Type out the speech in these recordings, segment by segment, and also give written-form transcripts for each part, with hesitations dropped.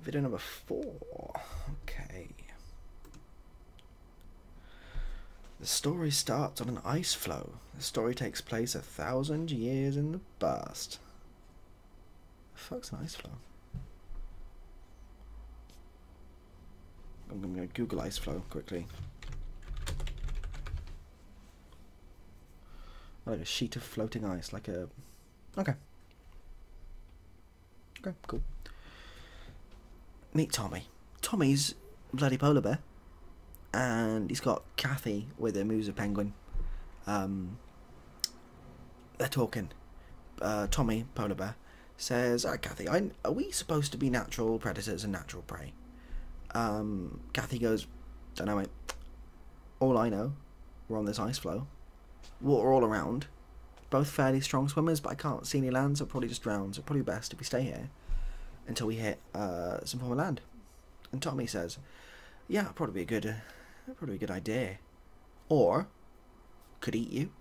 Video number 4. Okay. The story starts on an ice floe. The story takes place 1,000 years in the past. The fuck's an ice floe? I'm going to Google ice floe quickly. Like a sheet of floating ice, like a... Okay. Okay, cool. Meet Tommy. Tommy's a bloody polar bear. And he's got Kathy with him, who's a penguin. They're talking. Tommy, polar bear, says, "Alright, Kathy, are we supposed to be natural predators and natural prey?" Kathy goes, "Don't know, mate. All I know, we're on this ice floe. Water all around. Both fairly strong swimmers, but I can't see any land, so I'll probably just drown. So probably best if we stay here until we hit some form of land." And Tommy says, "Yeah, probably a good idea. Or could eat you."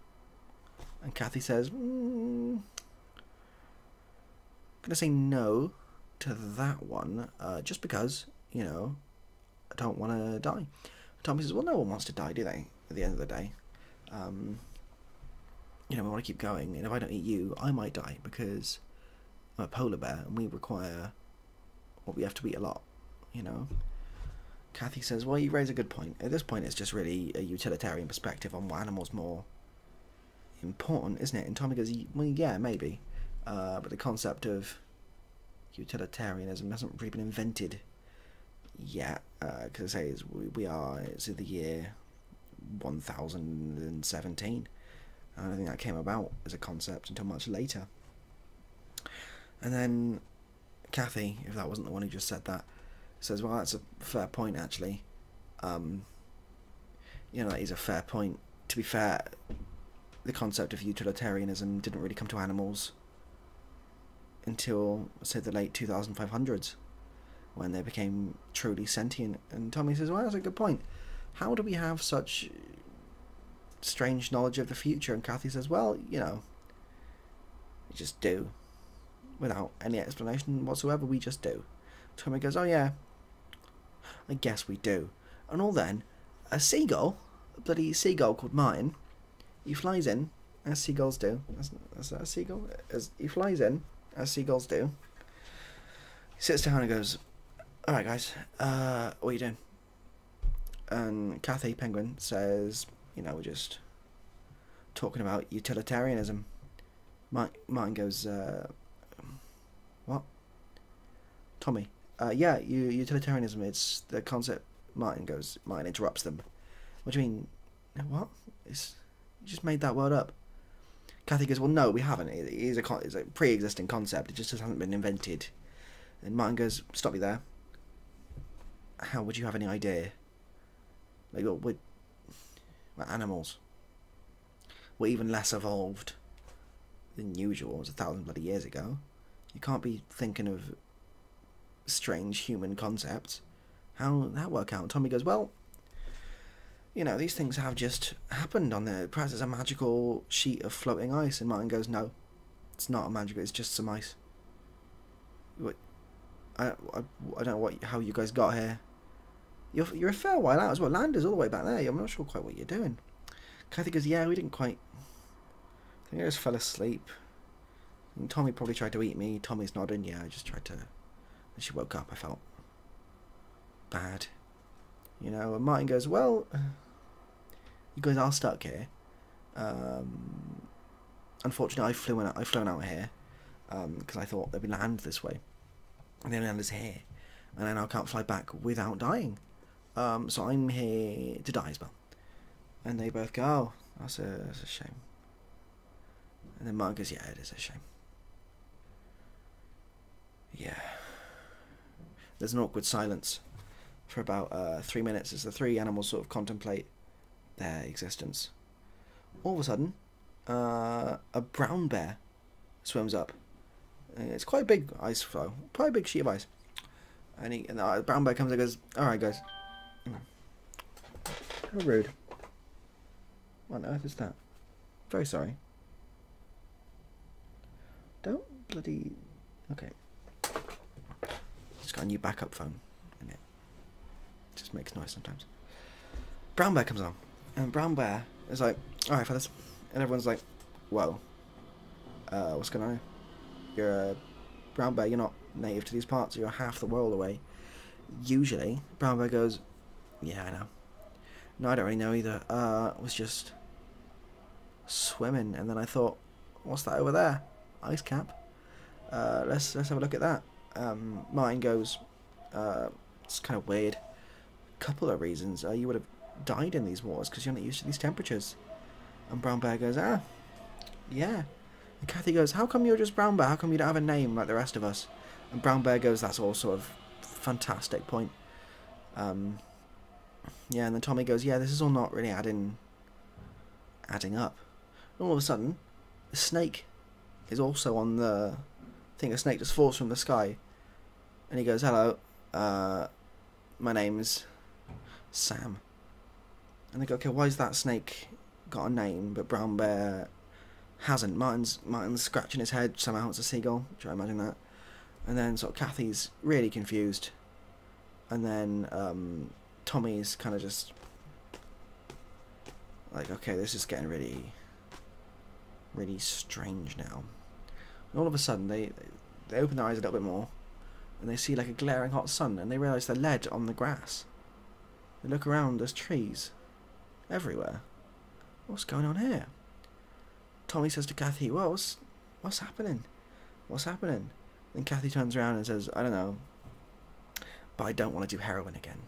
And Kathy says, "Gonna say no to that one, just because, you know, I don't want to die." Tommy says, "Well, no one wants to die, do they? At the end of the day, you know, we want to keep going. And if I don't eat you, I might die because I'm a polar bear and we require, well, we have to eat a lot, you know." Kathy says, "Well, you raise a good point. At this point, it's just really a utilitarian perspective on what animal's more important, isn't it?" And Tommy goes, "Well, yeah, maybe. But the concept of utilitarianism hasn't really been invented yet. Because I say it's in the year 1017. I don't think that came about as a concept until much later." And then Kathy, if that wasn't the one who just said that, says, "Well, that's a fair point, actually. You know, that is a fair point. To be fair, the concept of utilitarianism didn't really come to animals until, say, the late 2500s, when they became truly sentient." And Tommy says, "Well, that's a good point. How do we have such strange knowledge of the future?" And Kathy says, "Well, you know, we just do. Without any explanation whatsoever, we just do." Tommy goes, "Oh yeah, I guess we do." And all then, a seagull, a bloody seagull called Martin, he flies in, as seagulls do. As a seagull? He flies in, as seagulls do. He sits down and goes, "Alright guys, what are you doing?" And Kathy, penguin, says, "You know, we're just talking about utilitarianism." Martin goes, "What?" Tommy, "Yeah, utilitarianism, it's the concept." Martin interrupts them. "What do you mean? What? You just made that word up." Kathy goes, "Well, no, we haven't. It's a pre-existing concept. It just hasn't been invented." And Martin goes, "Stop you there. How would you have any idea? Like, we're animals. We're even less evolved than usual. It was 1,000 bloody years ago. You can't be thinking of strange human concepts. How'd that work out?" Tommy goes, "Well, you know, these things have just happened on there. Perhaps it's a magical sheet of floating ice." And Martin goes, "No, it's not a magical, it's just some ice. What? I don't know how you guys got here. You're a fair while out as well. Land is all the way back there. I'm not sure quite what you're doing." Kathy goes, "Yeah, we didn't quite. I think I just fell asleep. And Tommy probably tried to eat me." Tommy's nodding. "Yeah, I just tried to." And she woke up. I felt bad, you know. And Martin goes, "Well, you guys are stuck here. Unfortunately, I've flown out here because I thought there'd be land this way, and the land is here, and then I can't fly back without dying. So I'm here to die as well." And they both go, "Oh, that's a shame." And then Martin goes, "Yeah, it is a shame. Yeah." There's an awkward silence for about 3 minutes as the three animals sort of contemplate their existence. All of a sudden, a brown bear swims up. It's quite a big ice floe, quite a big sheet of ice. And the brown bear comes and goes, "Alright guys." How rude. What on earth is that? Very sorry. Don't bloody... Okay. Just got a new backup phone, and it just makes noise sometimes. Brown Bear comes on, and Brown Bear is like, "All right, fellas," and everyone's like, "Whoa, what's going on? You're a Brown Bear. You're not native to these parts. You're half the world away." Usually, Brown Bear goes, "Yeah, I know. No, I don't really know either. Was just swimming, and then I thought, what's that over there? Ice cap. Let's have a look at that." Martin goes, "It's kind of weird. Couple of reasons. You would have died in these waters because you're not used to these temperatures." And Brown Bear goes, "Ah, yeah." And Kathy goes, "How come you're just Brown Bear? How come you don't have a name like the rest of us?" And Brown Bear goes, "That's all sort of fantastic point." Yeah, and then Tommy goes, "Yeah, this is all not really adding up." And all of a sudden, the snake is also on the... I think a snake just falls from the sky. And he goes, "Hello, my name's Sam." And they go, "Okay, why's that snake got a name, but Brown Bear hasn't?" Martin's scratching his head. Somehow it's a seagull. Try imagine that. And then sort of Kathy's really confused. And then Tommy's kind of just like, "Okay, this is getting really, really strange now." And all of a sudden, they open their eyes a little bit more, and they see like a glaring hot sun, and they realise they're led on the grass. They look around, there's trees everywhere. What's going on here? Tommy says to Kathy, "Well, what's happening? What's happening?" And Kathy turns around and says, "I don't know, but I don't want to do heroin again."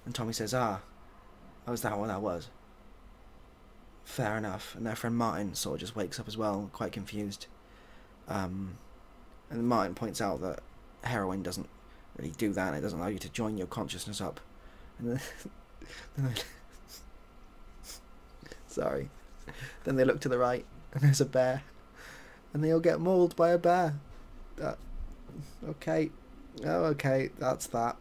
And Tommy says, "Ah, was that what that was? Fair enough." And their friend Martin sort of just wakes up as well, quite confused. And Martin points out that heroin doesn't really do that. It doesn't allow you to join your consciousness up. And then sorry. Then they look to the right, and there's a bear. And they all get mauled by a bear. Okay. Oh, okay, that's that.